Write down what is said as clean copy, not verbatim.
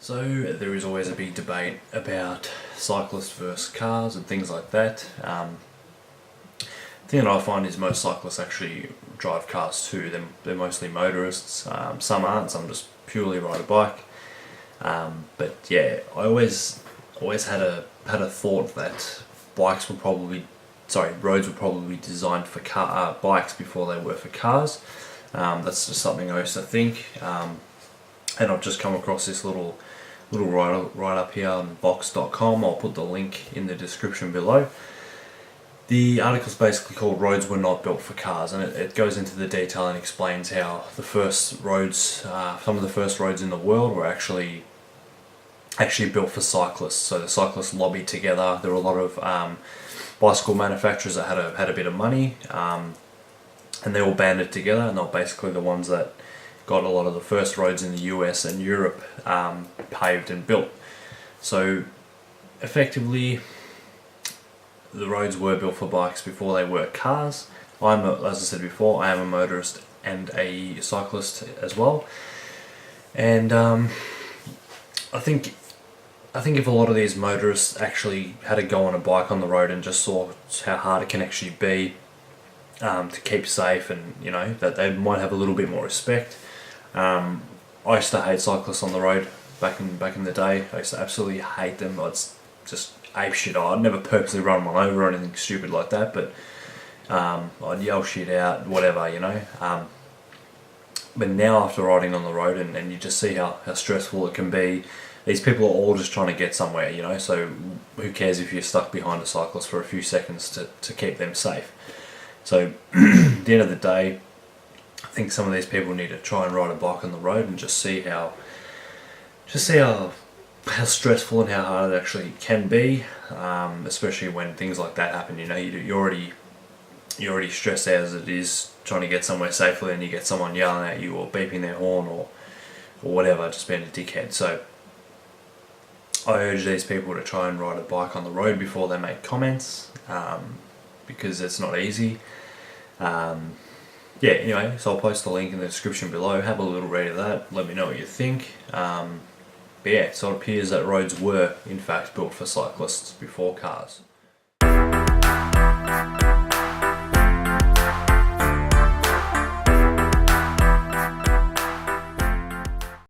So there is always a big debate about cyclists versus cars and things like that. The thing that I find is most cyclists actually drive cars too. They're mostly motorists. Some aren't. Some just purely ride a bike. But yeah, I always had a thought that roads were probably designed for bikes before they were for cars. That's just something I used to think. And I've just come across this little write up here on Vox.com. I'll put the link in the description below. The article's basically called "Roads Were Not Built for Cars," and it goes into the detail and explains how the first roads, some of the first roads in the world were actually built for cyclists. So the cyclists lobbied together. There were a lot of bicycle manufacturers that had a bit of money, and they all banded together, and they were basically the ones that got a lot of the first roads in the US and Europe paved and built. So effectively, the roads were built for bikes before they were cars. As I said before, I am a motorist and a cyclist as well. And I think if a lot of these motorists actually had to go on a bike on the road and just saw how hard it can actually be to keep safe, and that they might have a little bit more respect. I used to hate cyclists on the road back in the day. I used to absolutely hate them. I'd just ape shit. I'd never purposely run one over or anything stupid like that, but I'd yell shit out, whatever, But now after riding on the road and you just see how stressful it can be, these people are all just trying to get somewhere, so who cares if you're stuck behind a cyclist for a few seconds to keep them safe. So at the end of the day, I think some of these people need to try and ride a bike on the road and just see how stressful and how hard it actually can be, especially when things like that happen. You're already stressed out as it is trying to get somewhere safely, and you get someone yelling at you or beeping their horn or whatever, just being a dickhead. So I urge these people to try and ride a bike on the road before they make comments, because it's not easy. Yeah, anyway, so I'll post the link in the description below. Have a little read of that. Let me know what you think. But yeah, so it appears that roads were, in fact, built for cyclists before cars.